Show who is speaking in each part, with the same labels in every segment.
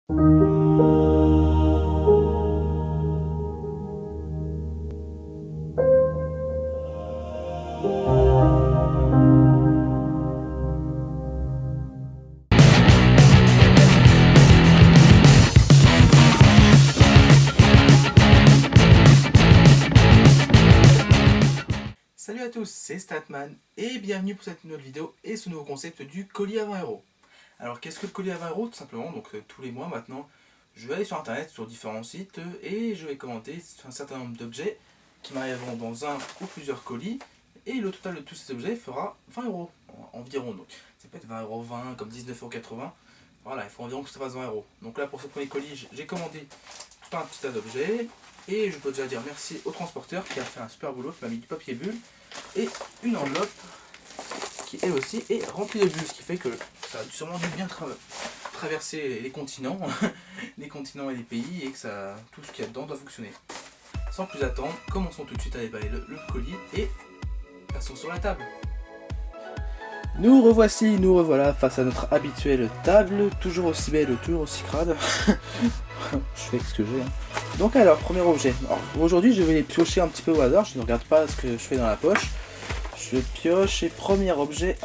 Speaker 1: Salut à tous, c'est Statman et bienvenue pour cette nouvelle vidéo et ce nouveau concept du colis à 20€. Alors qu'est-ce que le colis à 20€? Tout simplement, donc tous les mois maintenant, je vais aller sur internet, sur différents sites et je vais commenter un certain nombre d'objets qui m'arriveront dans un ou plusieurs colis et le total de tous ces objets fera 20€ environ. Donc ça peut être 20,20€ comme 19,80€. Voilà, il faut environ que ça fasse 20€. Donc là pour ce premier colis, j'ai commandé tout un petit tas d'objets. Et je peux déjà dire merci au transporteur qui a fait un super boulot, qui m'a mis du papier bulle et une enveloppe qui elle aussi est remplie de bulles, ce qui fait que ça a sûrement dû bien traverser les continents, les continents et les pays, et que tout ce qu'il y a dedans doit fonctionner. Sans plus attendre, commençons tout de suite à déballer le colis et passons sur la table. Nous revoilà face à notre habituelle table, toujours aussi belle, toujours aussi crade. Je fais ce que j'ai. Donc alors, premier objet. Aujourd'hui je vais les piocher un petit peu au hasard, je ne regarde pas ce que je fais dans la poche. Je pioche et premier objet,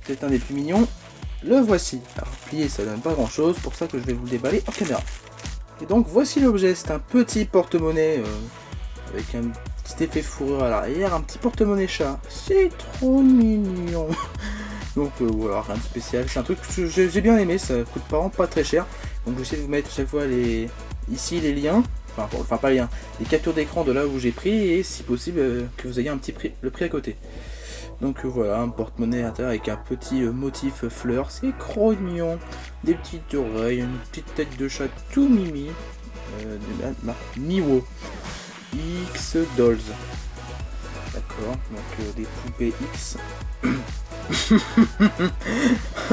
Speaker 1: peut-être un des plus mignons, le voici. Alors plié ça donne pas grand chose, pour ça que je vais vous le déballer en caméra. Et donc voici l'objet, c'est un petit porte-monnaie avec un petit effet fourrure à l'arrière, un petit porte-monnaie chat. C'est trop mignon. Donc voilà, rien de spécial, c'est un truc que j'ai bien aimé, ça coûte pas très cher. Donc j'essaie de vous mettre chaque fois ici les liens, enfin pas les liens, les captures d'écran de là où j'ai pris et si possible que vous ayez un petit prix, le prix à côté. Donc voilà, un porte-monnaie à l'intérieur avec un petit motif fleur, c'est trop mignon. Des petites oreilles, une petite tête de chat tout mimi, de la marque Miwo X Dolls. D'accord, donc des poupées X.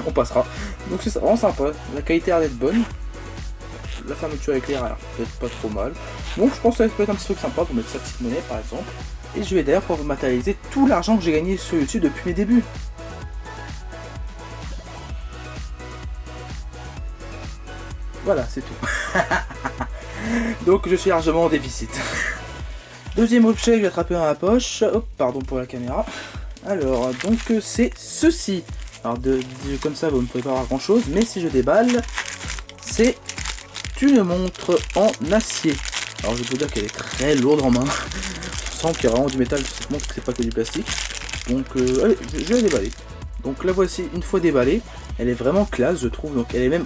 Speaker 1: On passera. Donc c'est vraiment sympa, la qualité a l'air d'être bonne. La fermeture éclair a l'air peut-être pas trop mal. Donc je pense que ça peut être un petit truc sympa pour mettre sa petite monnaie par exemple. Et je vais d'ailleurs pouvoir vous matérialiser tout l'argent que j'ai gagné sur YouTube depuis mes débuts. Voilà, c'est tout. Donc je suis largement en déficit. Deuxième objet que j'ai attrapé dans la poche. Hop, pardon pour la caméra. Alors, donc c'est ceci. Alors comme ça vous ne pouvez pas voir grand chose, mais si je déballe, c'est une montre en acier. Alors je peux vous dire qu'elle est très lourde en main. On sent qu'il y a vraiment du métal sur cette montre, que c'est pas que du plastique. Donc allez, je vais la déballer. Donc la voici une fois déballée. Elle est vraiment classe je trouve. Donc il y a même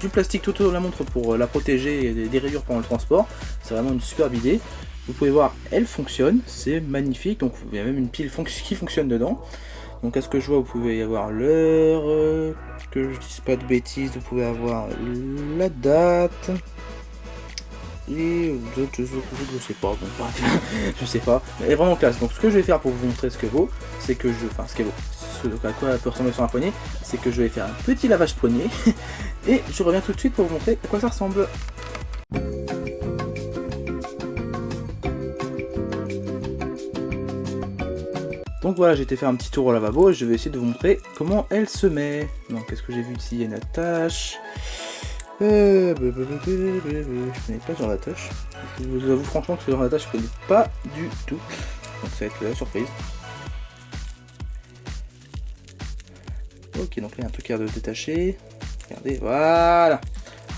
Speaker 1: du plastique tout autour de la montre pour la protéger des rayures pendant le transport. C'est vraiment une superbe idée. Vous pouvez voir, elle fonctionne, c'est magnifique, donc il y a même une pile qui fonctionne dedans. Donc à ce que je vois, vous pouvez avoir l'heure, que je dise pas de bêtises, vous pouvez avoir la date, et je sais pas, bon, je sais pas, elle est vraiment classe. Donc ce que je vais faire pour vous montrer ce que vaut, c'est que ce à quoi elle peut ressembler sur un poignet, c'est que je vais faire un petit lavage poignet, et je reviens tout de suite pour vous montrer à quoi ça ressemble. Donc voilà, j'ai été faire un petit tour au lavabo et je vais essayer de vous montrer comment elle se met. Donc qu'est-ce que j'ai vu ici? Il y a une attache. Je connais pas sur l'attache. Je vous avoue franchement que ce genre d'attache je connais pas du tout. Donc ça va être la surprise. Ok, donc là il y a un truc qui a de détacher. Regardez, voilà.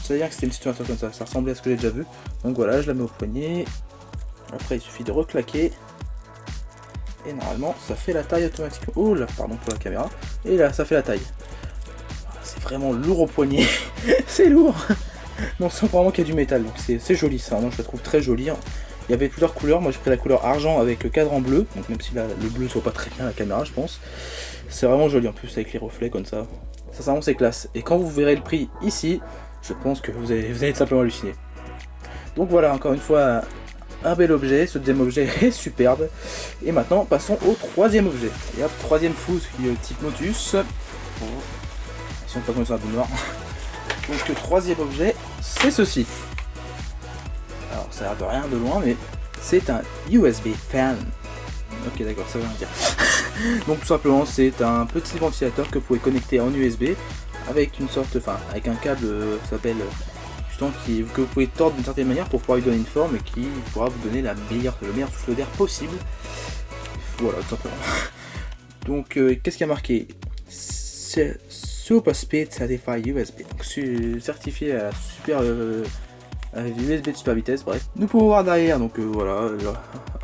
Speaker 1: Je savais bien que c'était une situation comme ça ressemblait à ce que j'ai déjà vu. Donc voilà, je la mets au poignet. Après il suffit de reclaquer. Et normalement ça fait la taille automatiquement. Oh là, pardon pour la caméra. Et là ça fait la taille. C'est vraiment lourd au poignet. C'est lourd. On sent vraiment qu'il y a du métal. Donc c'est joli ça. Moi je la trouve très jolie. Il y avait plusieurs couleurs. Moi j'ai pris la couleur argent avec le cadran bleu. Donc même si le bleu ne soit pas très bien à la caméra je pense. C'est vraiment joli en plus avec les reflets comme ça. Sincèrement c'est classe. Et quand vous verrez le prix ici, je pense que vous allez simplement halluciner. Donc voilà, encore une fois, un bel objet, ce deuxième objet est superbe. Et maintenant, passons au troisième objet. Et hop, troisième fousse qui est type Motus. Si on passe comme ça un peu noir. Donc le troisième objet, c'est ceci. Alors ça a l'air de rien de loin, mais c'est un USB fan. Ok d'accord, ça veut rien dire. Donc tout simplement, c'est un petit ventilateur que vous pouvez connecter en USB avec une sorte, avec un câble, ça s'appelle justement que vous pouvez tordre d'une certaine manière pour pouvoir lui donner une forme et qui pourra vous donner le meilleur souffle d'air possible. Voilà, tout simplement. Donc, qu'est-ce qu'il y a marqué? C'est Super Speed Certified USB. Donc, certifié à super USB de super vitesse. Bref, nous pouvons voir derrière. Donc, voilà,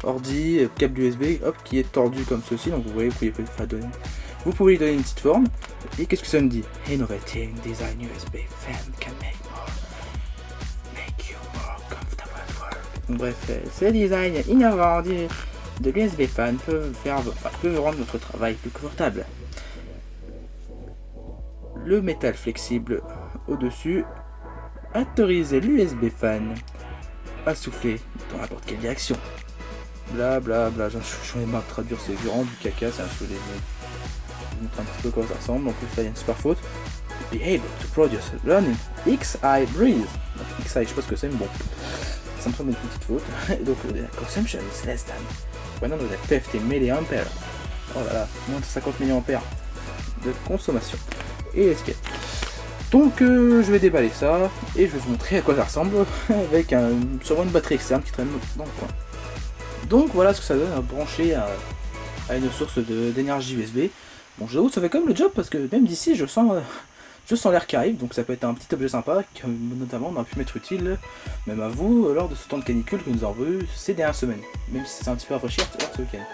Speaker 1: ordi, câble USB, hop, qui est tordu comme ceci. Donc, vous voyez, vous pouvez lui donner une petite forme. Et qu'est-ce que ça me dit? Innovating design USB fan can make you more comfortable at work. Donc, bref, ce design innovant de l'USB fan peut rendre notre travail plus confortable. Le métal flexible au-dessus autorise l'USB fan à souffler dans n'importe quelle direction. Bla bla bla, j'en ai marre de traduire, c'est vraiment du caca, c'est un peu des... Je vous montre un petit peu comment ça ressemble. Donc là il y a une super faute. Be able to produce learning XI breeze. Donc XI, je sais pas ce que c'est, mais bon. Ça me semble une petite faute. Donc la consumption is less than 150 mA. Oh là là, moins de 50 mA de consommation. Et escape. Donc je vais déballer ça et je vais vous montrer à quoi ça ressemble avec sûrement une batterie externe qui traîne dans le coin. Donc voilà ce que ça donne à brancher à une source d'énergie USB. Bon, j'avoue, ça fait quand même le job parce que même d'ici je sens l'air qui arrive, donc ça peut être un petit objet sympa que notamment on a pu mettre utile même à vous lors de ce temps de canicule que nous avons vu ces dernières semaines, même si c'est un petit peu rafraîchir ce week-end.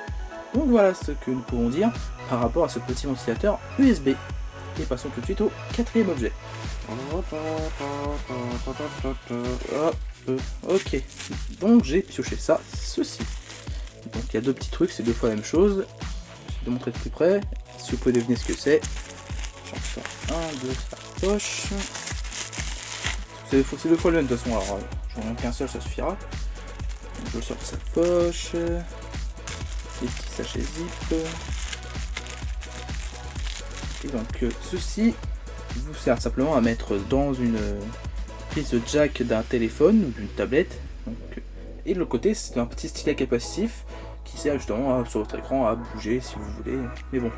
Speaker 1: Donc voilà ce que nous pouvons dire par rapport à ce petit ventilateur USB. Et passons tout de suite au quatrième objet. Ok, donc j'ai pioché ceci. Donc il y a deux petits trucs, c'est deux fois la même chose. Je vais te montrer de plus près. Si vous pouvez deviner ce que c'est. J'en sors un de sa poche. C'est deux fois le même de toute façon, alors j'en manque qu'un seul, ça suffira. Donc, je sors de sa poche. Les petits sachets zip. Et donc ceci vous sert simplement à mettre dans une prise jack d'un téléphone ou d'une tablette. Donc, et de l'autre côté c'est un petit stylet capacitif qui sert justement sur votre écran à bouger si vous voulez. Mais bon,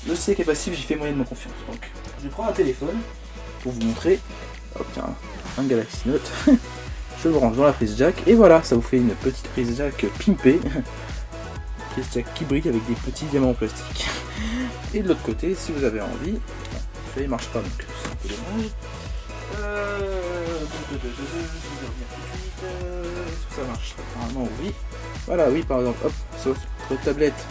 Speaker 1: le stylet capacitif j'y fais moyennement confiance. Donc je prends un téléphone pour vous montrer. Hop, tiens, un Galaxy Note. Je le range dans la prise jack et voilà, ça vous fait une petite prise jack pimpée. Prise jack qui brille avec des petits diamants en plastique. Et de l'autre côté, si vous avez envie, bon, celui-là il marche pas donc c'est un peu dommage. Est-ce que ça marche? Apparemment oui. Voilà, oui par exemple, hop, sur votre tablette,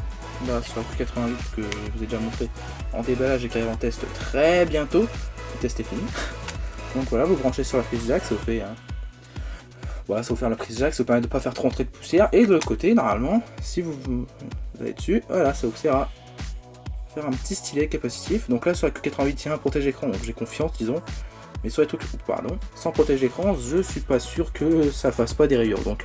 Speaker 1: là sur la Q88 que je vous ai déjà montré en déballage et qui arrive en test très bientôt. Le test est fini. Donc voilà, vous branchez sur la prise jack, ça vous fait voilà, ça vous fait la prise jack, ça vous permet de ne pas faire trop entrer de poussière. Et de l'autre côté, normalement, si vous allez dessus, voilà, ça vous sert à faire un petit stylet capacitif. Donc là sur la Q88 il y a un protège-écran, donc j'ai confiance disons. Mais sur les trucs, pardon, sans protège-écran, je suis pas sûr que ça fasse pas des rayures. Donc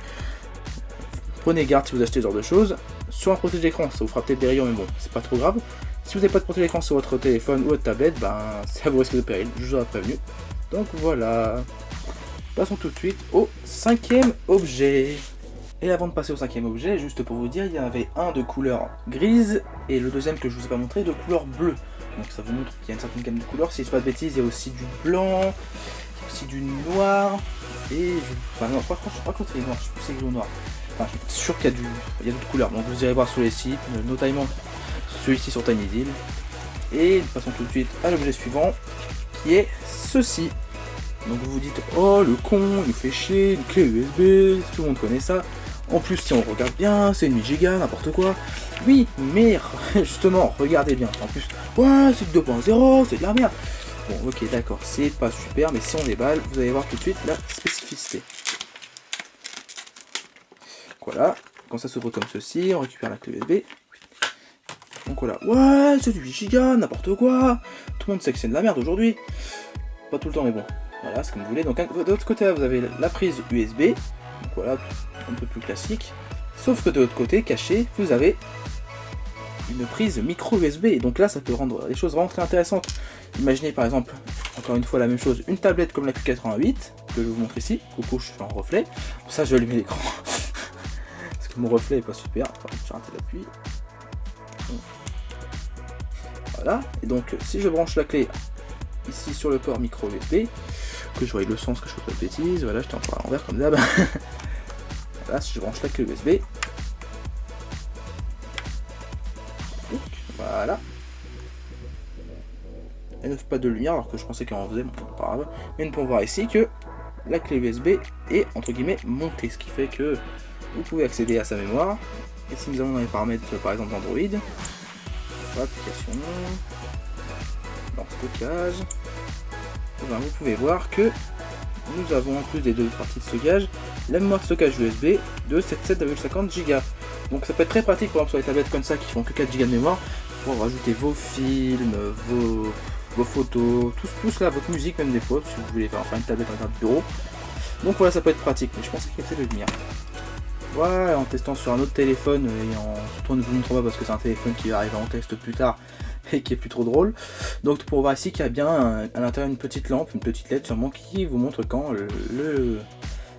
Speaker 1: prenez garde si vous achetez ce genre de choses. Sur un protège-écran, ça vous fera peut-être des rayures, mais bon, c'est pas trop grave. Si vous n'avez pas de protège-écran sur votre téléphone ou votre tablette, ben ça vous risque de péril, je vous aurais prévenu. Donc voilà. Passons tout de suite au cinquième objet. Et avant de passer au cinquième objet, juste pour vous dire, il y en avait un de couleur grise et le deuxième que je vous ai pas montré de couleur bleue. Donc ça vous montre qu'il y a une certaine gamme de couleurs. Si je dis pas de bêtises, il y a aussi du blanc, aussi du noir et enfin non, par contre il est noir, je sais plus si c'est gris ou noir. Enfin, je suis sûr qu'il y a d'autres couleurs. Donc vous irez voir sur les sites, notamment celui-ci sur TinyDeal. Et passons tout de suite à l'objet suivant, qui est ceci. Donc vous vous dites, oh le con, il nous fait chier, une clé USB, tout le monde connaît ça. En plus, si on regarde bien, c'est une 8 Go, n'importe quoi. Oui, mais justement, regardez bien. En plus, ouais, c'est 2.0, c'est de la merde. Bon, ok, d'accord, c'est pas super, mais si on déballe, vous allez voir tout de suite la spécificité. Voilà, quand ça s'ouvre comme ceci, on récupère la clé USB. Donc voilà, ouais, c'est du 8 Go, n'importe quoi. Tout le monde sait que c'est de la merde aujourd'hui. Pas tout le temps, mais bon. Voilà, c'est comme vous voulez. Donc de l'autre côté, là, vous avez la prise USB. Donc voilà, un peu plus classique. Sauf que de l'autre côté, caché, vous avez une prise micro USB. Donc là, ça peut rendre les choses vraiment très intéressantes. Imaginez par exemple, encore une fois la même chose, une tablette comme la Q88, que je vous montre ici. Coucou, je suis en reflet. Pour ça, je vais allumer l'écran. Parce que mon reflet est pas super. Enfin, j'ai raté l'appui. Voilà. Et donc, si je branche la clé ici sur le port micro USB, que je voie le sens, que je fasse pas de bêtises. Voilà, j'étais encore à l'envers comme d'hab. Voilà, si je branche la clé USB. Voilà. Elle ne fait pas de lumière alors que je pensais qu'elle en faisait, bon, pas grave. Mais nous pouvons voir ici que la clé USB est entre guillemets montée, ce qui fait que vous pouvez accéder à sa mémoire. Et si nous allons dans les paramètres par exemple d'Android, application, dans stockage, et bien, vous pouvez voir que nous avons en plus des deux parties de stockage, la mémoire de stockage USB de 7,50 Go. Donc ça peut être très pratique par exemple sur les tablettes comme ça qui font que 4 Go de mémoire pour rajouter vos films, vos photos, tout cela, votre musique même des fois, si vous voulez faire une tablette en de bureau. Donc voilà, ça peut être pratique, mais je pensais qu'il y avait de lumière. Voilà, en testant sur un autre téléphone et surtout on ne vous montre pas parce que c'est un téléphone qui va arriver en test plus tard et qui est plus trop drôle. Donc pour voir ici qu'il y a bien à l'intérieur une petite lampe, une petite LED sûrement qui vous montre quand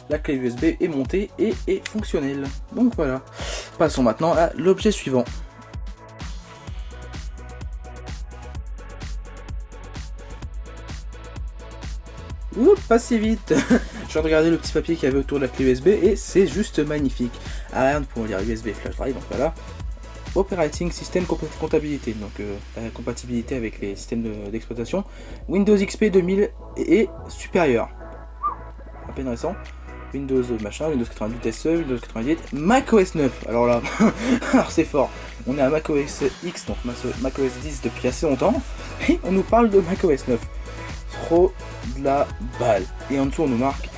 Speaker 1: la clé USB est montée et est fonctionnelle. Donc voilà. Passons maintenant à l'objet suivant. Oups, pas si vite. Je viens de regarder le petit papier qu'il y avait autour de la clé USB et c'est juste magnifique. À l'arrière, nous pouvons lire USB flash drive, donc voilà. Operating System compatibilité, donc la compatibilité avec les systèmes d'exploitation. Windows XP 2000 et supérieur. À peine récent. Windows machin, Windows 98 SE, Windows 98, macOS 9. Alors là, alors c'est fort. On est à macOS X, donc macOS 10 depuis assez longtemps. Et on nous parle de macOS 9. Trop de la balle. Et en dessous on nous marque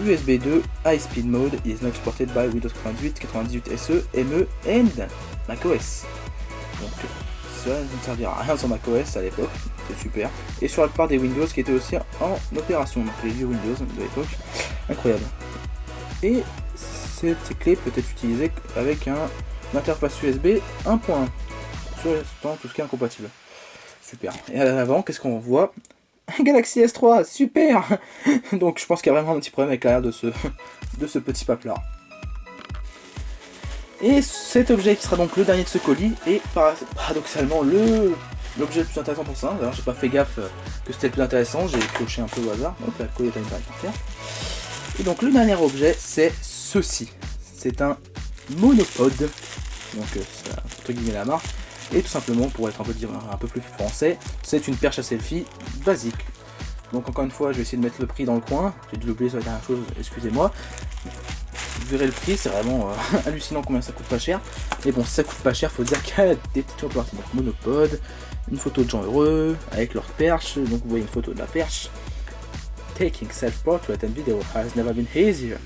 Speaker 1: USB 2 High Speed Mode is not supported by Windows 98, 98 SE, ME and macOS. Donc ça ne servira à rien sur macOS à l'époque, c'est super. Et sur la plupart des Windows qui étaient aussi en opération, donc les vieux Windows de l'époque, incroyable. Et cette clé peut être utilisée avec une interface USB 1.1 sur tout ce qui est incompatible. Super. Et à l'avant, qu'est-ce qu'on voit? Galaxy S3, super. Donc je pense qu'il y a vraiment un petit problème avec l'arrière de ce petit pape-là. Et cet objet qui sera donc le dernier de ce colis est paradoxalement l'objet le plus intéressant pour ça. D'ailleurs j'ai pas fait gaffe que c'était le plus intéressant, j'ai coché un peu au hasard. Donc la colis est une faire. Et donc le dernier objet c'est ceci. C'est un monopode. Donc c'est entre guillemets la marque. Et tout simplement, pour être un peu plus français, c'est une perche à selfie basique. Donc encore une fois, je vais essayer de mettre le prix dans le coin. J'ai dû l'oublier sur la dernière chose, excusez-moi. Vous verrez le prix, c'est vraiment hallucinant combien ça coûte pas cher. Mais bon, si ça coûte pas cher, faut dire qu'il y a des petites contreparties. Donc monopode, une photo de gens heureux, avec leur perche. Donc vous voyez une photo de la perche. Taking self-portrait and video has never been easier.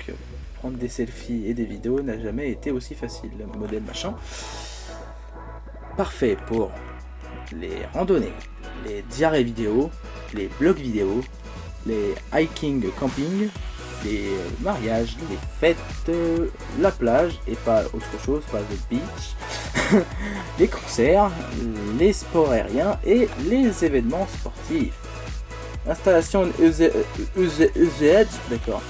Speaker 1: Donc, prendre des selfies et des vidéos n'a jamais été aussi facile. Le modèle machin. Parfait pour les randonnées, les diarrhées vidéo, les blogs vidéo, les hiking camping, les mariages, les fêtes, la plage et pas autre chose, pas the beach, les concerts, les sports aériens et les événements sportifs. Installation EZ, d'accord,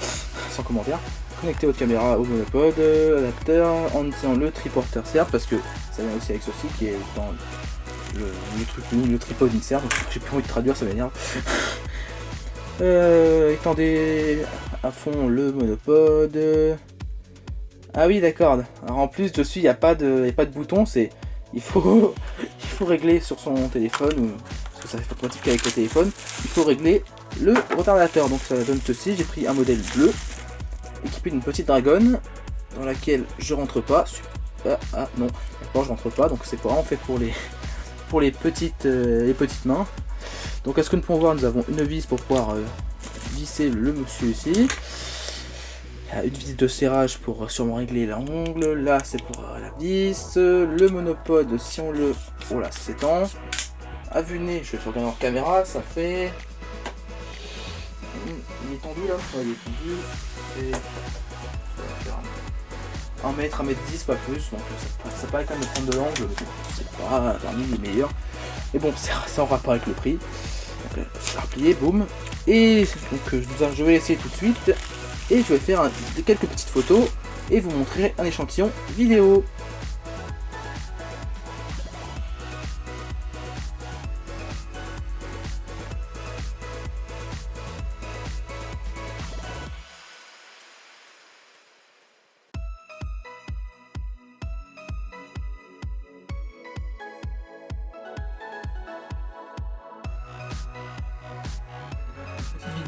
Speaker 1: sans commentaire. Connectez votre caméra au monopode, adapteur, en utilisant le triporteur serve parce que ça vient aussi avec ceci qui est dans le truc, le tripod insert, donc j'ai plus envie de traduire, ça m'énerve. Étendez à fond le monopode. Ah oui d'accord. Alors en plus dessus il n'y a pas de bouton, il faut régler sur son téléphone, parce que ça fait pratique avec le téléphone, il faut régler le retardateur. Donc ça donne ceci, j'ai pris un modèle bleu. Équipé d'une petite dragonne dans laquelle je rentre pas. Ah non, d'accord, je rentre pas, donc c'est vraiment fait pour les petites mains. Donc à ce que nous pouvons voir, nous avons une vis pour pouvoir visser le monsieur ici. Une vis de serrage pour sûrement régler l'angle. Là c'est pour la vis. Le monopode, si on le... Oh là, s'étend. À vue nez, je vais regarder en caméra, ça fait... Il est tendu là, ouais, il est tendu. Et ça va faire 1 mètre, 1m10, pas plus, donc ça paraît quand même de prendre de l'angle, c'est pas parmi les meilleurs. Mais bon, c'est en rapport avec le prix. Donc replier, boum. Et donc je vais l'essayer tout de suite. Et je vais faire quelques petites photos et vous montrer un échantillon vidéo.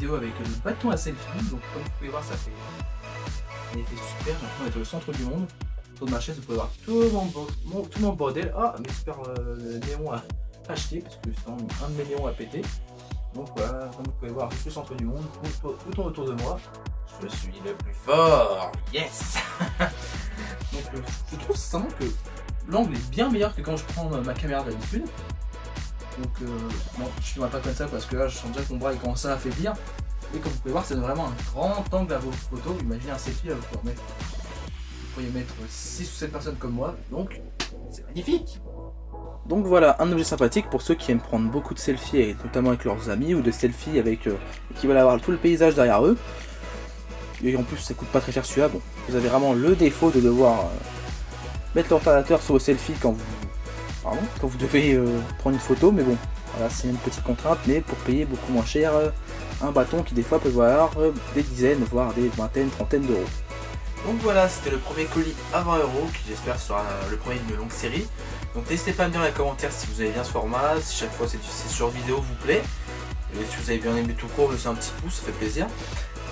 Speaker 1: vidéo avec le bâton à selfie. Donc comme vous pouvez voir, ça fait un effet super. J'ai l'impression d'être au centre du monde. Autour de ma chaise, vous pouvez voir tout mon bordel. Ah, mes super néons à acheter parce que c'est un de mes néons à péter. Donc voilà, comme vous pouvez voir, je suis au centre du monde, tout tourne autour de moi. Je suis le plus fort. Yes. Donc je trouve sincèrement que l'angle est bien meilleur que quand je prends ma caméra d'habitude. Donc non, je filmerai pas comme ça parce que là je sens déjà que mon bras il commence à affaiblir. Et comme vous pouvez voir, c'est vraiment un grand angle à vos photos. Imaginez un selfie, là, vous pourriez mettre 6 ou 7 personnes comme moi. Donc c'est magnifique. Donc voilà, un objet sympathique pour ceux qui aiment prendre beaucoup de selfies, et notamment avec leurs amis, ou de selfies avec qui veulent avoir tout le paysage derrière eux. Et en plus ça coûte pas très cher celui-là. Bon, vous avez vraiment le défaut de devoir mettre l'ordinateur sur vos selfies quand vous devez prendre une photo, mais bon, voilà, c'est une petite contrainte, mais pour payer beaucoup moins cher un bâton qui des fois peut valoir des dizaines, voire des vingtaines, trentaines d'euros. Donc voilà, c'était le premier colis à 20 € qui j'espère sera le premier d'une longue série. Donc n'hésitez pas à me dire dans les commentaires si vous avez bien ce format, si chaque fois ce genre de vidéo vous plaît. Et si vous avez bien aimé tout court, laissez un petit pouce, ça fait plaisir.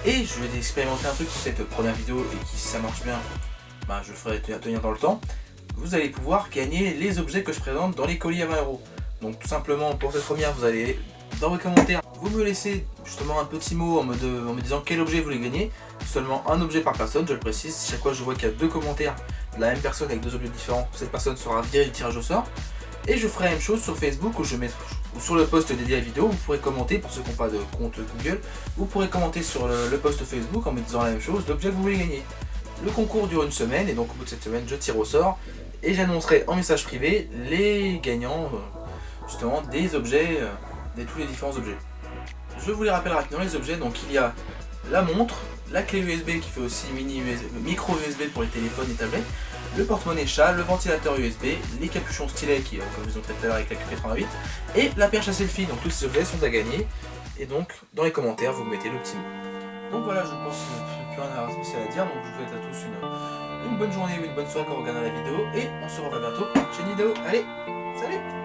Speaker 1: Et je vais expérimenter un truc pour cette première vidéo et qui si ça marche bien, bah, je le ferai tenir dans le temps. Vous allez pouvoir gagner les objets que je présente dans les colis à 20 €. Donc tout simplement pour cette première, vous allez dans vos commentaires, vous me laissez justement un petit mot en me disant quel objet vous voulez gagner. Seulement un objet par personne, je le précise. Chaque fois je vois qu'il y a 2 commentaires de la même personne avec 2 objets différents, cette personne sera virée du tirage au sort. Et je ferai la même chose sur Facebook où ou sur le post dédié à la vidéo, vous pourrez commenter, pour ceux qui n'ont pas de compte Google, vous pourrez commenter sur le post Facebook en me disant la même chose, l'objet que vous voulez gagner. Le concours dure une semaine et donc au bout de cette semaine je tire au sort et j'annoncerai en message privé les gagnants justement des objets, de tous les différents objets. Je vous les rappelle rapidement les objets, donc il y a la montre, la clé USB qui fait aussi micro USB pour les téléphones et tablettes, le porte-monnaie chat, le ventilateur USB, les capuchons stylet qui comme je vous ai montré tout à l'heure avec la QP88 et la perche à selfie. Donc tous ces objets sont à gagner et donc dans les commentaires vous mettez le petit mot. Donc voilà, je pense qu'il n'y a plus rien à spécial à dire, donc je vous souhaite à tous une bonne journée ou une bonne soirée quand vous regardez la vidéo et on se revoit bientôt pour une prochaine vidéo. Allez, salut!